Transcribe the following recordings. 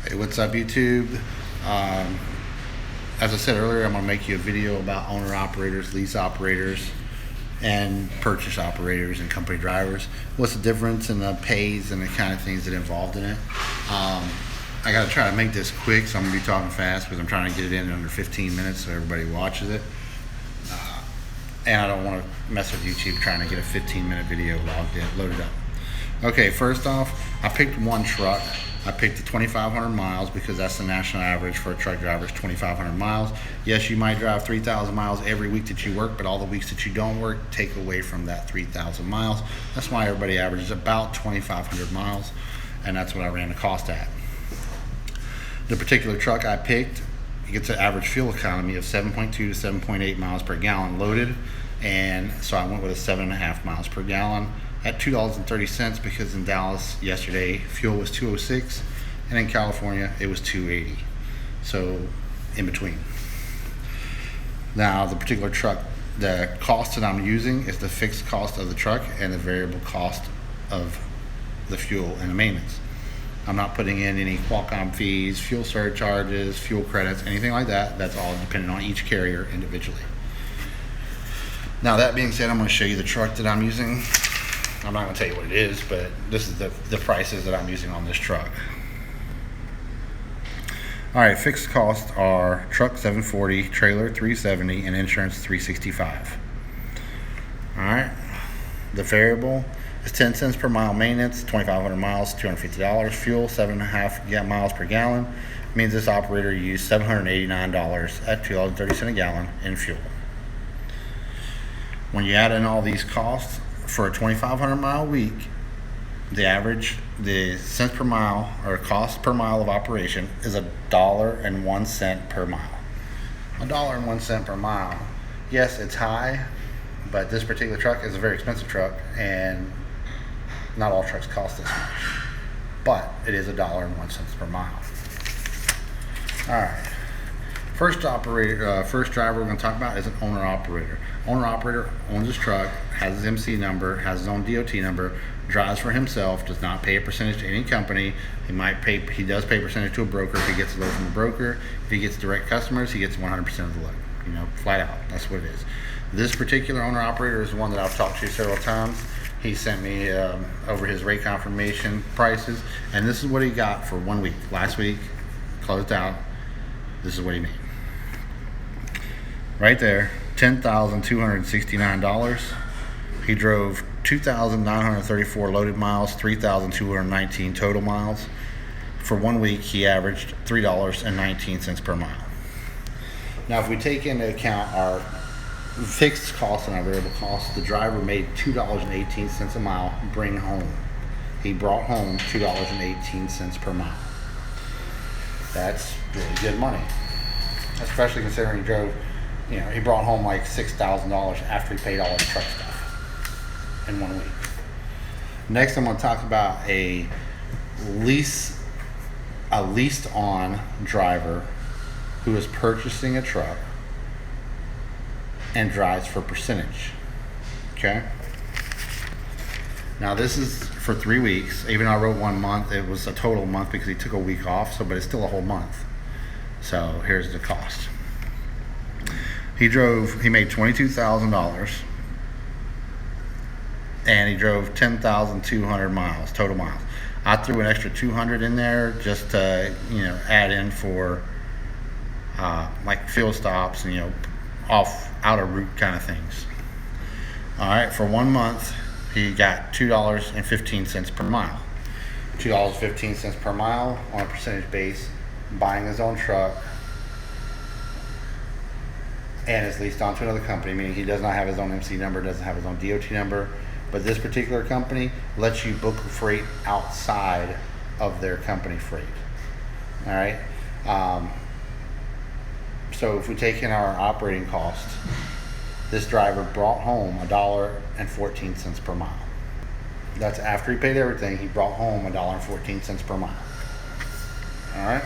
Hey, what's up, YouTube? As I said earlier, I'm going to make you a video about owner operators, lease operators, and purchase operators and company drivers. What's the difference in the pays and the kind of things that are involved in it? I got to try to make this quick, so I'm going to be talking fast because I'm trying to get it in under 15 minutes so everybody watches it. And I don't want to mess with YouTube trying to get a 15-minute video loaded up. Okay, first off, I picked one truck. I picked the 2,500 miles because that's the national average for a truck driver is 2,500 miles. Yes, you might drive 3,000 miles every week that you work, but all the weeks that you don't work take away from that 3,000 miles. That's why everybody averages about 2,500 miles, and that's what I ran the cost at. The particular truck I picked, it gets an average fuel economy of 7.2 to 7.8 miles per gallon loaded, and so I went with a 7.5 miles per gallon at $2.30 because in Dallas yesterday fuel was $2.06 and in California it was $2.80, so in between. Now the particular truck, the cost that I'm using is the fixed cost of the truck and the variable cost of the fuel and the maintenance. I'm not putting in any Qualcomm fees, fuel surcharges, fuel credits, anything like that. That's all dependent on each carrier individually. Now that being said, I'm going to show you the truck that I'm using. I'm not going to tell you what it is, but this is the prices that I'm using on this truck. Alright, fixed costs are truck $740, trailer $370, and insurance $365. Alright, the variable is 10 cents per mile maintenance, 2,500 miles, $250. Fuel, 7.5 miles per gallon. Means this operator used $789 at $2.30 a gallon in fuel. When you add in all these costs, for a 2,500 mile week, the cents per mile or cost per mile of operation is $1.01 per mile. $1.01 per mile. Yes, it's high, but this particular truck is a very expensive truck, and not all trucks cost this much. But it is $1.01 per mile. All right. First driver we're going to talk about is an owner operator. Owner operator owns his truck, has his MC number, has his own DOT number, drives for himself, does not pay a percentage to any company. He does pay a percentage to a broker if he gets a load from a broker. If he gets direct customers, he gets 100% of the load. Flat out. That's what it is. This particular owner operator is the one that I've talked to several times. He sent me over his rate confirmation prices, and this is what he got for 1 week. Last week, closed out. This is what he made. Right there, $10,269. He drove 2,934 loaded miles, 3,219 total miles. For 1 week, he averaged $3.19 per mile. Now, if we take into account our fixed costs and our variable costs, the driver made $2.18 a mile bring home. He brought home $2.18 per mile. That's really good money, especially considering he drove. He brought home like $6,000 after he paid all his truck stuff in 1 week. Next, I'm going to talk about a leased on driver who is purchasing a truck and drives for percentage. Okay. Now this is for 3 weeks. Even though I wrote 1 month, it was a total month because he took a week off. But it's still a whole month. So here's the cost. He made $22,000, and he drove 10,200 miles, total miles. I threw an extra 200 in there just to, add in for, like fuel stops and, out of route kind of things. All right, for 1 month, he got $2.15 per mile. $2.15 per mile on a percentage base, buying his own truck, and is leased onto another company, meaning he does not have his own MC number, doesn't have his own DOT number, but this particular company lets you book freight outside of their company freight. All right. So if we take in our operating cost, this driver brought home $1.14 per mile. That's after he paid everything. He brought home $1.14 per mile. All right.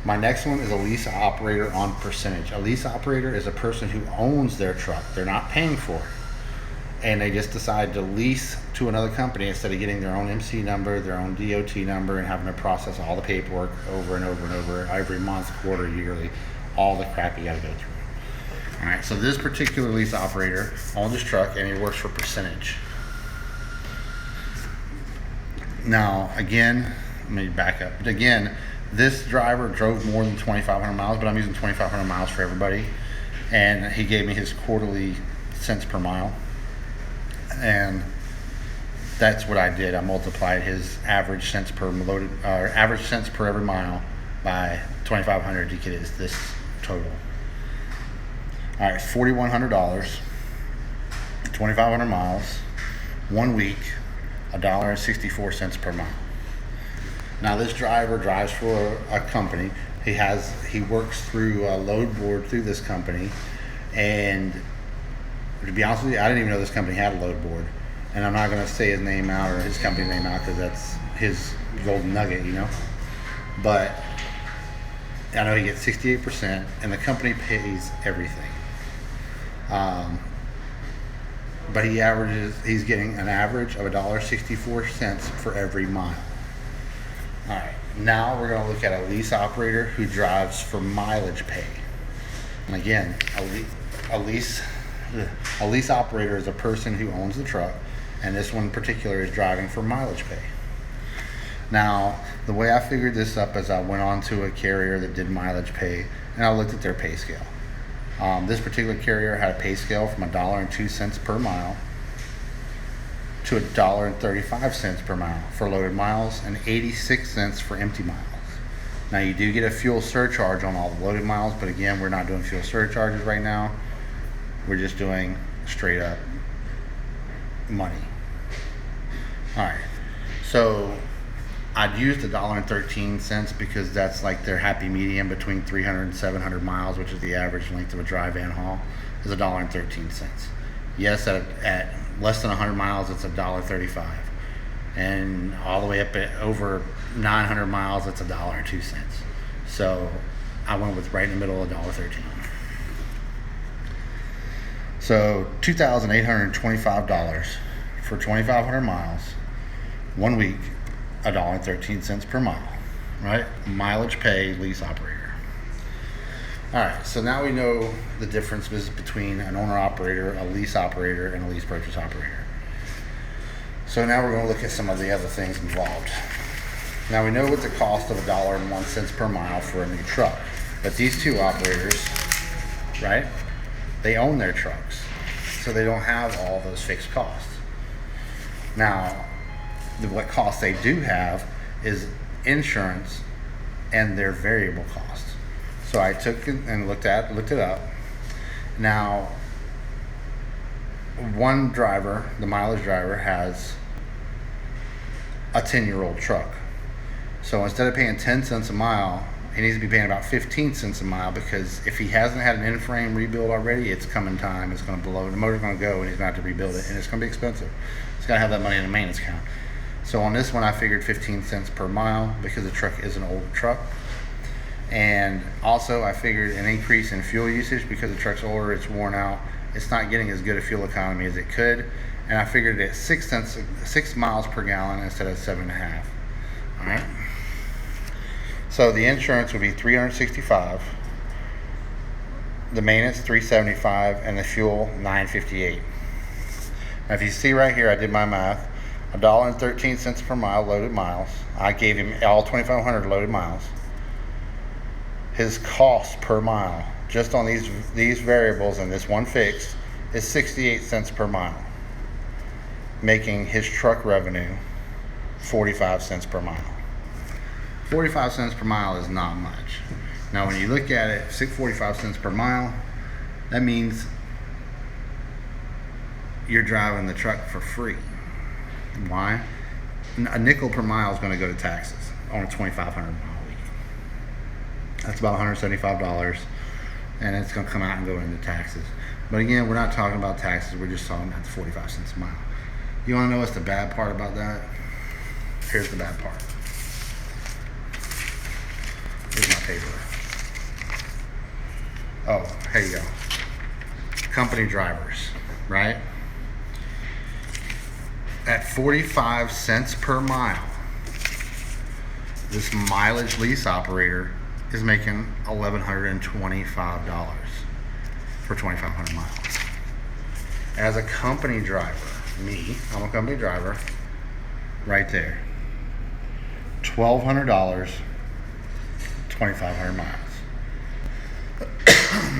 My next one is a lease operator on percentage. A lease operator is a person who owns their truck. They're not paying for it. and they just decided to lease to another company instead of getting their own MC number, their own DOT number, and having to process all the paperwork over and over and over every month, quarter, yearly, all the crap you got to go through. All right, so this particular lease operator owns this truck, and he works for percentage. Now, again, let me back up. Again, this driver drove more than 2,500 miles, but I'm using 2,500 miles for everybody. And he gave me his quarterly cents per mile. And that's what I did. I multiplied his average cents per loaded, average cents per every mile by 2,500 to get this total. All right, $4,100, 2,500 miles, 1 week, $1.64 per mile. Now this driver drives for a company. He works through a load board through this company, and to be honest with you, I didn't even know this company had a load board. And I'm not going to say his name out or his company name out because that's his golden nugget, you know. But I know he gets 68%, and the company pays everything. But he's getting an average of $1.64 for every mile. All right, now we're going to look at a lease operator who drives for mileage pay. And again, a lease operator is a person who owns the truck, and this one in particular is driving for mileage pay. Now, the way I figured this up is I went on to a carrier that did mileage pay, and I looked at their pay scale. This particular carrier had a pay scale from $1.02 per mile to $1.35 per mile for loaded miles and 86 cents for empty miles. Now you do get a fuel surcharge on all the loaded miles, but again, we're not doing fuel surcharges right now. We're just doing straight up money. All right, so I'd used $1.13 because that's like their happy medium between 300 and 700 miles, which is the average length of a dry van haul, is $1.13. Yes, at less than 100 miles, it's $1.35, and all the way up at over 900 miles, it's $1.02. So I went with right in the middle of $1.13. So $2,825 for 2,500 miles, 1 week, $1.13 per mile, right? Mileage pay, lease operator. All right, so now we know the difference between an owner operator, a lease operator, and a lease purchase operator. So now we're going to look at some of the other things involved. Now we know what the cost of $1.01 per mile for a new truck, but these two operators, right? They own their trucks, so they don't have all those fixed costs. Now, what costs they do have is insurance and their variable costs. So I took it and looked it up. Now, one driver, the mileage driver, has a 10-year-old truck. So instead of paying 10 cents a mile, he needs to be paying about 15 cents a mile, because if he hasn't had an in-frame rebuild already, it's coming time. It's going to blow. The motor's going to go, and he's going to have to rebuild it, and it's going to be expensive. He's got to have that money in the maintenance account. So on this one, I figured 15 cents per mile because the truck is an old truck. And also, I figured an increase in fuel usage because the truck's older, it's worn out. It's not getting as good a fuel economy as it could. And I figured it at 6 miles per gallon instead of 7.5. All right. So the insurance would be $365, the maintenance $375, and the fuel $958. Now, if you see right here, I did my math. $1.13 per mile loaded miles. I gave him all 2,500 loaded miles. His cost per mile, just on these variables and this one fixed, is 68 cents per mile, making his truck revenue 45 cents per mile. 45 cents per mile is not much. Now, when you look at it, 45 cents per mile, that means you're driving the truck for free. Why? A nickel per mile is going to go to taxes on a 2,500 mile week. That's about $175, and it's going to come out and go into taxes. But again, we're not talking about taxes. We're just talking about the 45 cents a mile. You want to know what's the bad part about that? Here's the bad part. Here's my paper. Oh, here you go. Company drivers, right? At 45 cents per mile, this mileage lease operator is making $1,125 for 2,500 miles. As a company driver, I'm a company driver, right there. $1,200, 2,500 miles.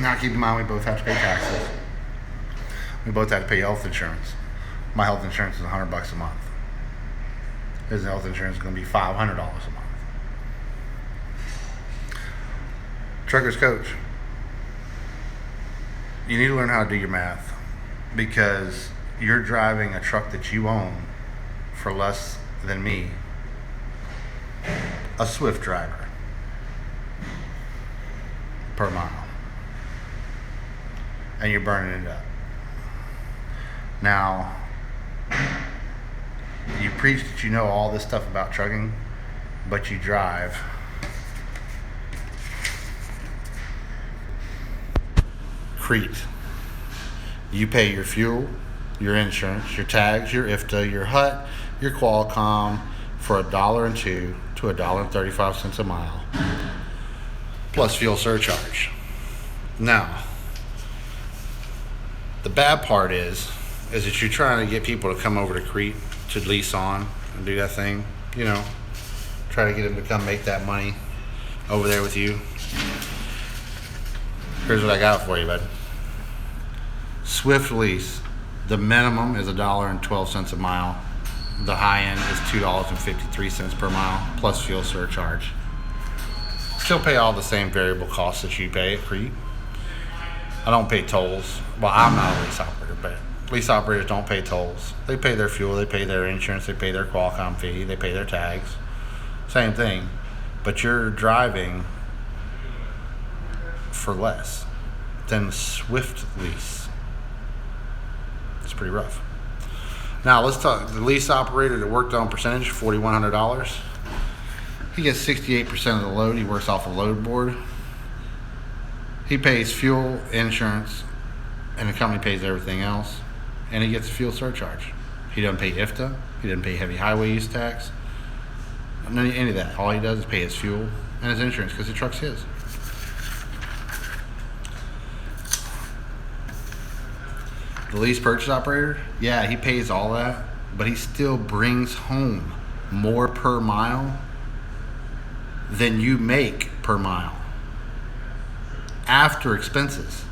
Now keep in mind, we both have to pay taxes. We both have to pay health insurance. My health insurance is $100 a month. His health insurance is going to be $500 a month. Truckers Coach, you need to learn how to do your math, because you're driving a truck that you own for less than me, a Swift driver, per mile, and you're burning it up. Now, you preach that you know all this stuff about trucking, but you drive Crete. You pay your fuel, your insurance, your tags, your IFTA, your HUT, your Qualcomm for $1.02 to $1.35 a mile, plus fuel surcharge. Now, the bad part is that you're trying to get people to come over to Crete to lease on and do that thing, you know, try to get them to come make that money over there with you. Here's what I got for you, bud. Swift lease, the minimum is $1.12 a mile. The high end is $2.53 per mile, plus fuel surcharge. Still pay all the same variable costs that you pay at Crete. I don't pay tolls. Well, I'm not a lease operator, but lease operators don't pay tolls. They pay their fuel, they pay their insurance, they pay their Qualcomm fee, they pay their tags. Same thing. But you're driving for less than Swift lease. It's pretty rough. Now let's talk the lease operator that worked on percentage, $4,100. He gets 68% of the load. He works off a load board. He pays fuel, insurance, and the company pays everything else, and he gets a fuel surcharge. He doesn't pay IFTA. He doesn't pay heavy highway use tax. Any of that. All he does is pay his fuel and his insurance, because the truck's his. The lease purchase operator, yeah, he pays all that, but he still brings home more per mile than you make per mile after expenses.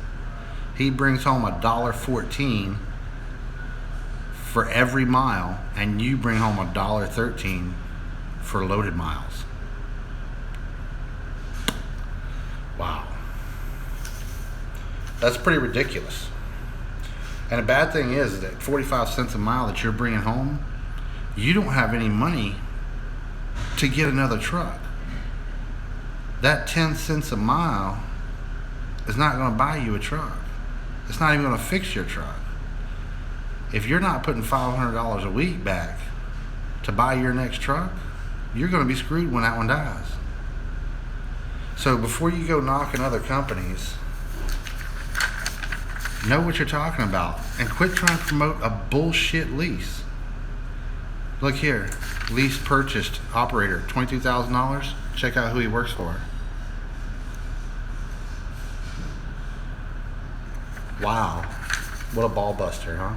He brings home $1.14 for every mile, and you bring home $1.13 for loaded miles. Wow, that's pretty ridiculous. And the bad thing is that 45 cents a mile that you're bringing home, you don't have any money to get another truck. That 10 cents a mile is not going to buy you a truck. It's not even going to fix your truck. If you're not putting $500 a week back to buy your next truck, you're going to be screwed when that one dies. So before you go knocking other companies, know what you're talking about and quit trying to promote a bullshit lease. Look here, lease purchased operator, $22,000. Check out who he works for. Wow, what a ball buster, huh?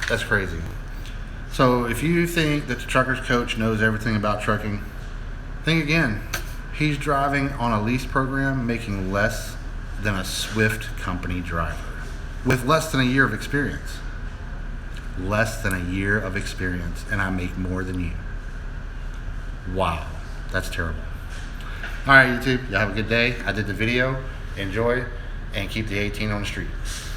That's crazy. So if you think that the Truckers Coach knows everything about trucking, think again. He's driving on a lease program making less than a Swift company driver with less than a year of experience. Less than a year of experience, and I make more than you. Wow, that's terrible. All right, YouTube, y'all have a good day. I did the video. Enjoy, and keep the 18 on the street.